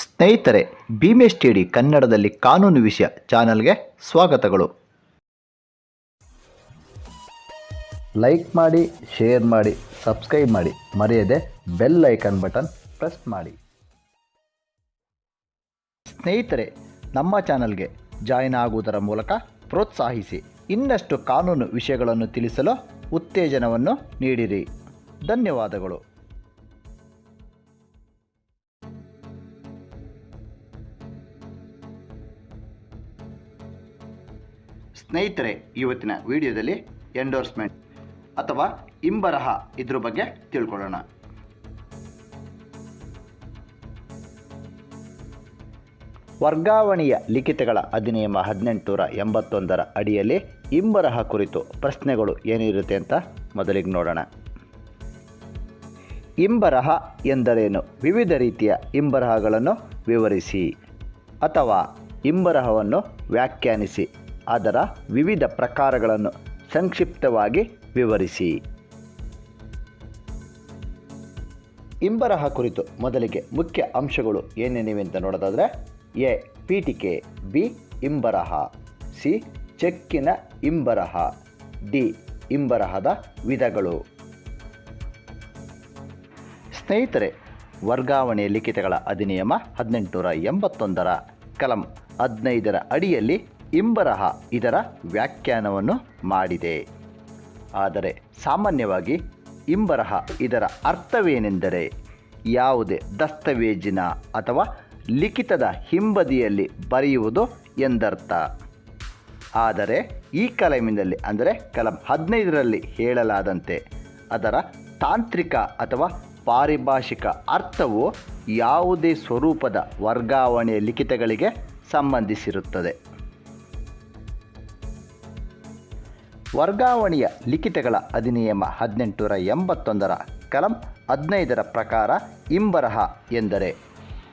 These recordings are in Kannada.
ಸ್ನೇಹಿತರೆ, ಭೀಮೇಶ್ಟಿಡಿ ಕನ್ನಡದಲ್ಲಿ ಕಾನೂನು ವಿಷಯ ಚಾನಲ್ಗೆ ಸ್ವಾಗತಗಳು. ಲೈಕ್ ಮಾಡಿ, ಶೇರ್ ಮಾಡಿ, ಸಬ್ಸ್ಕ್ರೈಬ್ ಮಾಡಿ, ಮರೆಯದೆ ಬೆಲ್ ಐಕಾನ್ ಬಟನ್ ಪ್ರೆಸ್ ಮಾಡಿ. ಸ್ನೇಹಿತರೆ, ನಮ್ಮ ಚಾನಲ್ಗೆ ಜಾಯಿನ್ ಆಗುವುದರ ಮೂಲಕ ಪ್ರೋತ್ಸಾಹಿಸಿ. ಇನ್ನಷ್ಟು ಕಾನೂನು ವಿಷಯಗಳನ್ನು ತಿಳಿಸಲು ಉತ್ತೇಜನವನ್ನು ನೀಡಿರಿ. ಧನ್ಯವಾದಗಳು. ಸ್ನೇಹಿತರೆ, ಇವತ್ತಿನ ವಿಡಿಯೋದಲ್ಲಿ ಎಂಡೋರ್ಸ್ಮೆಂಟ್ ಅಥವಾ ಇಂಬರಹ ಇದ್ರ ಬಗ್ಗೆ ತಿಳ್ಕೊಳ್ಳೋಣ. ವರ್ಗಾವಣೆಯ ಲಿಖಿತಗಳ ಅಧಿನಿಯಮ 1881 ಅಡಿಯಲ್ಲಿ ಇಂಬರಹ ಕುರಿತು ಪ್ರಶ್ನೆಗಳು ಏನಿರುತ್ತೆ ಅಂತ ಮೊದಲಿಗೆ ನೋಡೋಣ. ಇಂಬರಹ ಎಂದರೇನು? ವಿವಿಧ ರೀತಿಯ ಇಂಬರಹಗಳನ್ನು ವಿವರಿಸಿ ಅಥವಾ ಇಂಬರಹವನ್ನು ವ್ಯಾಖ್ಯಾನಿಸಿ. ಅದರ ವಿವಿಧ ಪ್ರಕಾರಗಳನ್ನು ಸಂಕ್ಷಿಪ್ತವಾಗಿ ವಿವರಿಸಿ. ಇಂಬರಹ ಕುರಿತು ಮೊದಲಿಗೆ ಮುಖ್ಯ ಅಂಶಗಳು ಏನೇನಿವೆ ಅಂತ ನೋಡೋದಾದರೆ, ಎ. ಪೀಠಿಕೆ, ಬಿ. ಇಂಬರಹ, ಸಿ. ಚೆಕ್ಕಿನ ಇಂಬರಹ, ಡಿ. ಇಂಬರಹದ ವಿಧಗಳು. ಸ್ನೇಹಿತರೆ, ವರ್ಗಾವಣೆಯ ಲಿಖಿತಗಳ ಅಧಿನಿಯಮ 1881 ಕಲಂ 15 ಅಡಿಯಲ್ಲಿ ಇಂಬರಹ ಇದರ ವ್ಯಾಖ್ಯಾನವನ್ನು ಮಾಡಿದೆ. ಆದರೆ ಸಾಮಾನ್ಯವಾಗಿ ಇಂಬರಹ ಇದರ ಅರ್ಥವೇನೆಂದರೆ ಯಾವುದೇ ದಸ್ತಾವೇಜಿನ ಅಥವಾ ಲಿಖಿತದ ಹಿಂಬದಿಯಲ್ಲಿ ಬರೆಯುವುದು ಎಂದರ್ಥ. ಆದರೆ ಈ ಕಲಮಿನಲ್ಲಿ ಅಂದರೆ ಕಲಂ 15ರಲ್ಲಿ ಹೇಳಲಾದಂತೆ ಅದರ ತಾಂತ್ರಿಕ ಅಥವಾ ಪಾರಿಭಾಷಿಕ ಅರ್ಥವು ಯಾವುದೇ ಸ್ವರೂಪದ ವರ್ಗಾವಣೆಯ ಲಿಖಿತಗಳಿಗೆ ಸಂಬಂಧಿಸಿರುತ್ತದೆ. ವರ್ಗಾವಣೆಯ ಲಿಖಿತಗಳ ಅಧಿನಿಯಮ 1881 ಕಲಂ 15 ಪ್ರಕಾರ ಇಂಬರಹ ಎಂದರೆ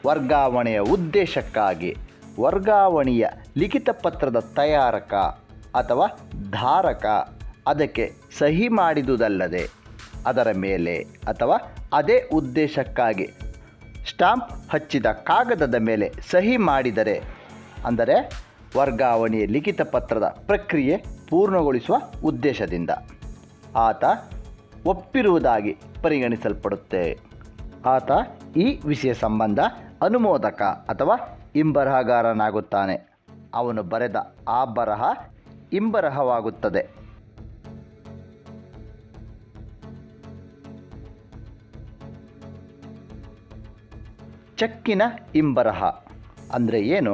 ವರ್ಗಾವಣೆಯ ಉದ್ದೇಶಕ್ಕಾಗಿ ವರ್ಗಾವಣೆಯ ಲಿಖಿತ ಪತ್ರದ ತಯಾರಕ ಅಥವಾ ಧಾರಕ ಅದಕ್ಕೆ ಸಹಿ ಮಾಡಿದುದಲ್ಲದೆ ಅದರ ಮೇಲೆ ಅಥವಾ ಅದೇ ಉದ್ದೇಶಕ್ಕಾಗಿ ಸ್ಟಾಂಪ್ ಹಚ್ಚಿದ ಕಾಗದದ ಮೇಲೆ ಸಹಿ ಮಾಡಿದರೆ, ಅಂದರೆ ವರ್ಗಾವಣೆಯ ಲಿಖಿತ ಪತ್ರದ ಪ್ರಕ್ರಿಯೆ ಪೂರ್ಣಗೊಳಿಸುವ ಉದ್ದೇಶದಿಂದ ಆತ ಒಪ್ಪಿರುವುದಾಗಿ ಪರಿಗಣಿಸಲ್ಪಡುತ್ತೆ. ಆತ ಈ ವಿಷಯ ಸಂಬಂಧ ಅನುಮೋದಕ ಅಥವಾ ಇಂಬರಹಗಾರನಾಗುತ್ತಾನೆ. ಅವನು ಬರೆದ ಆ ಬರಹ ಇಂಬರಹವಾಗುತ್ತದೆ. ಚೆಕ್ಕಿನ ಇಂಬರಹ ಅಂದರೆ ಏನು?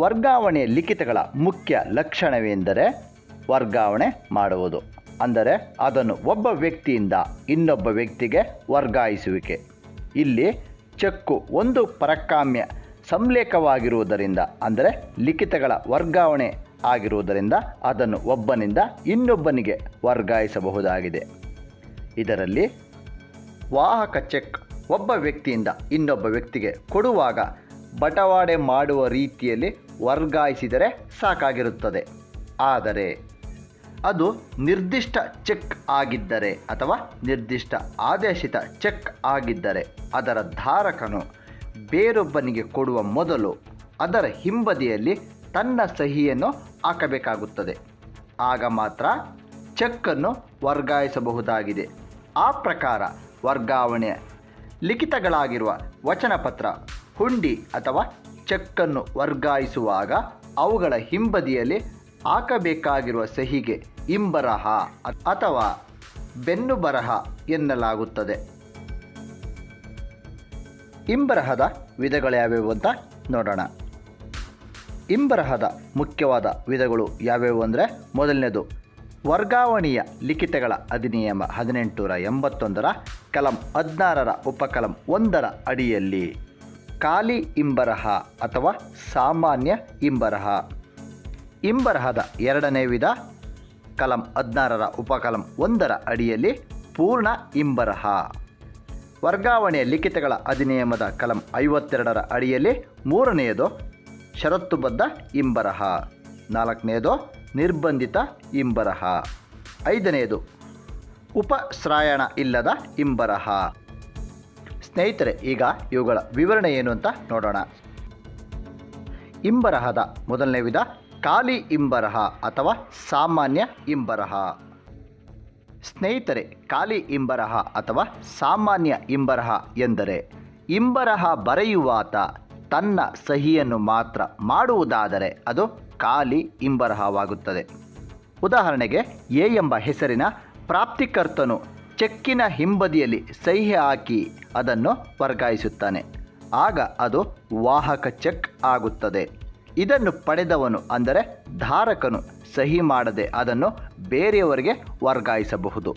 ವರ್ಗಾವಣೆಯ ಲಿಖಿತಗಳ ಮುಖ್ಯ ಲಕ್ಷಣವೆಂದರೆ ವರ್ಗಾವಣೆ ಮಾಡುವುದು, ಅಂದರೆ ಅದನ್ನು ಒಬ್ಬ ವ್ಯಕ್ತಿಯಿಂದ ಇನ್ನೊಬ್ಬ ವ್ಯಕ್ತಿಗೆ ವರ್ಗಾಯಿಸುವಿಕೆ. ಇಲ್ಲಿ ಚೆಕ್ಕು ಒಂದು ಪರಕಾಮ್ಯ ಸಂಲೇಖವಾಗಿರುವುದರಿಂದ, ಅಂದರೆ ಲಿಖಿತಗಳ ವರ್ಗಾವಣೆ ಆಗಿರುವುದರಿಂದ ಅದನ್ನು ಒಬ್ಬನಿಂದ ಇನ್ನೊಬ್ಬನಿಗೆ ವರ್ಗಾಯಿಸಬಹುದಾಗಿದೆ. ಇದರಲ್ಲಿ ವಾಹಕ ಚೆಕ್ ಒಬ್ಬ ವ್ಯಕ್ತಿಯಿಂದ ಇನ್ನೊಬ್ಬ ವ್ಯಕ್ತಿಗೆ ಕೊಡುವಾಗ ಬಟವಾಡೆ ಮಾಡುವ ರೀತಿಯಲ್ಲಿ ವರ್ಗಾಯಿಸಿದರೆ ಸಾಕಾಗಿರುತ್ತದೆ. ಆದರೆ ಅದು ನಿರ್ದಿಷ್ಟ ಚೆಕ್ ಆಗಿದ್ದರೆ ಅಥವಾ ನಿರ್ದಿಷ್ಟ ಆದೇಶಿತ ಚೆಕ್ ಆಗಿದ್ದರೆ ಅದರ ಧಾರಕನು ಬೇರೊಬ್ಬನಿಗೆ ಕೊಡುವ ಮೊದಲು ಅದರ ಹಿಂಬದಿಯಲ್ಲಿ ತನ್ನ ಸಹಿಯನ್ನು ಹಾಕಬೇಕಾಗುತ್ತದೆ. ಆಗ ಮಾತ್ರ ಚೆಕ್ಕನ್ನು ವರ್ಗಾಯಿಸಬಹುದಾಗಿದೆ. ಆ ಪ್ರಕಾರ ವರ್ಗಾವಣೆಯ ಲಿಖಿತಗಳಾಗಿರುವ ವಚನಪತ್ರ, ಹುಂಡಿ ಅಥವಾ ಚೆಕ್ಕನ್ನು ವರ್ಗಾಯಿಸುವಾಗ ಅವುಗಳ ಹಿಂಬದಿಯಲ್ಲಿ ಹಾಕಬೇಕಾಗಿರುವ ಸಹಿಗೆ ಇಂಬರಹ ಅಥವಾ ಬೆನ್ನುಬರಹ ಎನ್ನಲಾಗುತ್ತದೆ. ಇಂಬರಹದ ವಿಧಗಳು ಯಾವ್ಯಾವು ಅಂತ ನೋಡೋಣ. ಇಂಬರಹದ ಮುಖ್ಯವಾದ ವಿಧಗಳು ಯಾವ್ಯಾವು ಅಂದರೆ, ಮೊದಲನೇದು ವರ್ಗಾವಣೆಯ ಲಿಖಿತಗಳ ಅಧಿನಿಯಮ 1881 ಕಲಂ 16 ಉಪಕಲಂ 1 ಅಡಿಯಲ್ಲಿ ಖಾಲಿ ಇಂಬರಹ ಅಥವಾ ಸಾಮಾನ್ಯ ಇಂಬರಹ. ಇಂಬರಹದ ಎರಡನೇ ವಿಧ ಕಲಂ 16 ಉಪಕಲಂ 1 ಅಡಿಯಲ್ಲಿ ಪೂರ್ಣ ಇಂಬರಹ. ವರ್ಗಾವಣೆಯ ಲಿಖಿತಗಳ ಅಧಿನಿಯಮದ ಕಲಂ 52 ಅಡಿಯಲ್ಲಿ ಮೂರನೆಯದು ಷರತ್ತುಬದ್ಧ ಇಂಬರಹ, ನಾಲ್ಕನೆಯದು ನಿರ್ಬಂಧಿತ ಇಂಬರಹ, ಐದನೆಯದು ಉಪಶ್ರಾಯಣ ಇಲ್ಲದ ಇಂಬರಹ, ಸ್ನೇಹಿತರೆ, ಈಗ ಇವುಗಳ ವಿವರಣೆ ಏನು ಅಂತ ನೋಡೋಣ. ಇಂಬರಹದ ಮೊದಲನೇ ವಿಧ ಖಾಲಿ ಇಂಬರಹ ಅಥವಾ ಸಾಮಾನ್ಯ ಇಂಬರಹ. ಸ್ನೇಹಿತರೆ, ಖಾಲಿ ಇಂಬರಹ ಅಥವಾ ಸಾಮಾನ್ಯ ಇಂಬರಹ ಎಂದರೆ ಇಂಬರಹ ಬರೆಯುವಾತ ತನ್ನ ಸಹಿಯನ್ನು ಮಾತ್ರ ಮಾಡುವುದಾದರೆ ಅದು ಖಾಲಿ ಇಂಬರಹವಾಗುತ್ತದೆ. ಉದಾಹರಣೆಗೆ, ಎ ಎಂಬ ಹೆಸರಿನ ಪ್ರಾಪ್ತಿಕರ್ತನು ಚೆಕ್ಕಿನ ಹಿಂಬದಿಯಲ್ಲಿ ಸಹಿ ಹಾಕಿ ಅದನ್ನು ವರ್ಗಾಯಿಸುತ್ತಾನೆ. ಆಗ ಅದು ವಾಹಕ ಚೆಕ್ ಆಗುತ್ತದೆ. ಇದನ್ನು ಪಡೆದವನು ಅಂದರೆ ಧಾರಕನು ಸಹಿ ಮಾಡದೆ ಅದನ್ನು ಬೇರೆಯವರಿಗೆ ವರ್ಗಾಯಿಸಬಹುದು.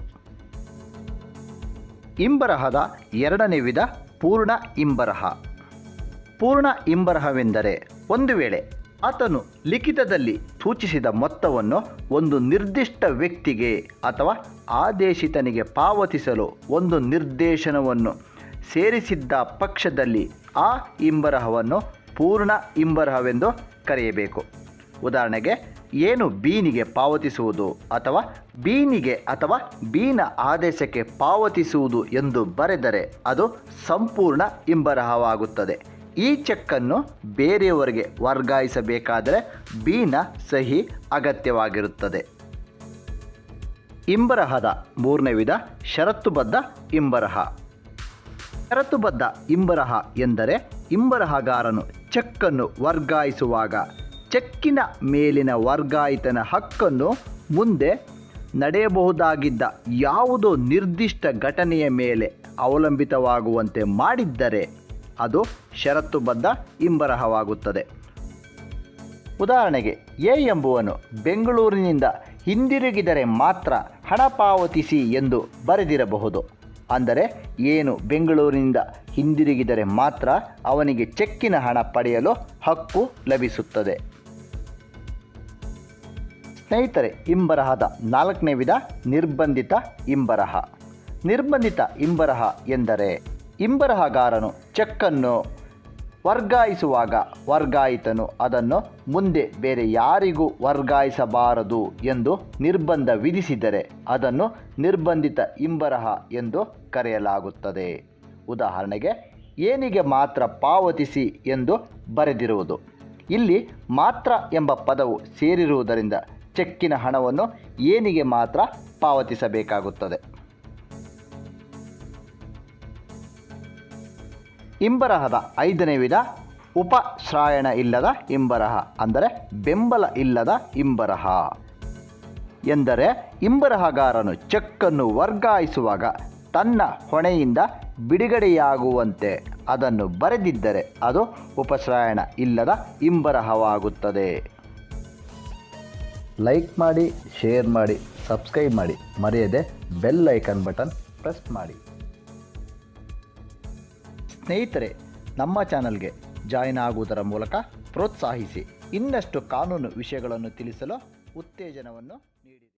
ಇಂಬರಹದ ಎರಡನೇ ವಿಧ ಪೂರ್ಣ ಇಂಬರಹ. ಪೂರ್ಣ ಇಂಬರಹವೆಂದರೆ ಒಂದು ವೇಳೆ ಆತನು ಲಿಖಿತದಲ್ಲಿ ಸೂಚಿಸಿದ ಮೊತ್ತವನ್ನು ಒಂದು ನಿರ್ದಿಷ್ಟ ವ್ಯಕ್ತಿಗೆ ಅಥವಾ ಆದೇಶಿತನಿಗೆ ಪಾವತಿಸಲು ಒಂದು ನಿರ್ದೇಶನವನ್ನು ಸೇರಿಸಿದ್ದ ಪಕ್ಷದಲ್ಲಿ ಆ ಇಂಬರಹವನ್ನು ಪೂರ್ಣ ಇಂಬರಹವೆಂದು ಕರೆಯಬೇಕು. ಉದಾಹರಣೆಗೆ, ಏನು ಬೀನಿಗೆ ಪಾವತಿಸುವುದು ಅಥವಾ ಬೀನಿಗೆ ಅಥವಾ ಬೀನ ಆದೇಶಕ್ಕೆ ಪಾವತಿಸುವುದು ಎಂದು ಬರೆದರೆ ಅದು ಸಂಪೂರ್ಣ ಇಂಬರಹವಾಗುತ್ತದೆ. ಈ ಚೆಕ್ಕನ್ನು ಬೇರೆಯವರಿಗೆ ವರ್ಗಾಯಿಸಬೇಕಾದರೆ ಬೀನ ಸಹಿ ಅಗತ್ಯವಾಗಿರುತ್ತದೆ. ಇಂಬರಹದ ಮೂರನೇ ವಿಧ ಷರತ್ತುಬದ್ಧ ಇಂಬರಹ. ಷರತ್ತುಬದ್ಧ ಇಂಬರಹ ಎಂದರೆ ಇಂಬರಹಗಾರನು ಚೆಕ್ಕನ್ನು ವರ್ಗಾಯಿಸುವಾಗ ಚೆಕ್ಕಿನ ಮೇಲಿನ ವರ್ಗಾಯಿತನ ಹಕ್ಕನ್ನು ಮುಂದೆ ನಡೆಯಬಹುದಾಗಿದ್ದ ಯಾವುದೋ ನಿರ್ದಿಷ್ಟ ಘಟನೆಯ ಮೇಲೆ ಅವಲಂಬಿತವಾಗುವಂತೆ ಮಾಡಿದ್ದರೆ ಅದು ಷರತ್ತುಬದ್ಧ ಇಂಬರಹವಾಗುತ್ತದೆ. ಉದಾಹರಣೆಗೆ, ಎ ಎಂಬುವನು ಬೆಂಗಳೂರಿನಿಂದ ಹಿಂದಿರುಗಿದರೆ ಮಾತ್ರ ಹಣ ಪಾವತಿಸಿ ಎಂದು ಬರೆದಿರಬಹುದು. ಅಂದರೆ ಏನು ಬೆಂಗಳೂರಿನಿಂದ ಹಿಂದಿರುಗಿದರೆ ಮಾತ್ರ ಅವನಿಗೆ ಚೆಕ್ಕಿನ ಹಣ ಪಡೆಯಲು ಹಕ್ಕು ಲಭಿಸುತ್ತದೆ. ಸ್ನೇಹಿತರೆ, ಇಂಬರಹದ ನಾಲ್ಕನೇ ವಿಧ ನಿರ್ಬಂಧಿತ ಇಂಬರಹ. ನಿರ್ಬಂಧಿತ ಇಂಬರಹ ಎಂದರೆ ಇಂಬರಹಗಾರನು ಚೆಕ್ಕನ್ನು ವರ್ಗಾಯಿಸುವಾಗ ವರ್ಗಾಯಿತನು ಅದನ್ನು ಮುಂದೆ ಬೇರೆ ಯಾರಿಗೂ ವರ್ಗಾಯಿಸಬಾರದು ಎಂದು ನಿರ್ಬಂಧ ವಿಧಿಸಿದರೆ ಅದನ್ನು ನಿರ್ಬಂಧಿತ ಇಂಬರಹ ಎಂದು ಕರೆಯಲಾಗುತ್ತದೆ. ಉದಾಹರಣೆಗೆ, ಏನಿಗೆ ಮಾತ್ರ ಪಾವತಿಸಿ ಎಂದು ಬರೆದಿರುವುದು. ಇಲ್ಲಿ ಮಾತ್ರ ಎಂಬ ಪದವು ಸೇರಿರುವುದರಿಂದ ಚೆಕ್ಕಿನ ಹಣವನ್ನು ಏನಿಗೆ ಮಾತ್ರ ಪಾವತಿಸಬೇಕಾಗುತ್ತದೆ. ಇಂಬರಹದ ಐದನೇ ವಿಧ ಉಪಶ್ರಾಯಣ ಇಲ್ಲದ ಇಂಬರಹ ಅಂದರೆ ಬೆಂಬಲ ಇಲ್ಲದ ಇಂಬರಹ. ಎಂದರೆ ಇಂಬರಹಗಾರನು ಚೆಕ್ಕನ್ನು ವರ್ಗಾಯಿಸುವಾಗ ತನ್ನ ಹೊಣೆಯಿಂದ ಬಿಡುಗಡೆಯಾಗುವಂತೆ ಅದನ್ನು ಬರೆದಿದ್ದರೆ ಅದು ಉಪಶ್ರಾಯಣ ಇಲ್ಲದ ಇಂಬರಹವಾಗುತ್ತದೆ. ಲೈಕ್ ಮಾಡಿ, ಶೇರ್ ಮಾಡಿ, ಸಬ್ಸ್ಕ್ರೈಬ್ ಮಾಡಿ, ಮರೆಯದೆ ಬೆಲ್ ಐಕನ್ ಬಟನ್ ಪ್ರೆಸ್ ಮಾಡಿ. ಸ್ನೇಹಿತರೆ, ನಮ್ಮ ಚಾನಲ್ಗೆ ಜಾಯಿನ್ ಆಗುವುದರ ಮೂಲಕ ಪ್ರೋತ್ಸಾಹಿಸಿ ಇನ್ನಷ್ಟು ಕಾನೂನು ವಿಷಯಗಳನ್ನು ತಿಳಿಸಲು ಉತ್ತೇಜನವನ್ನು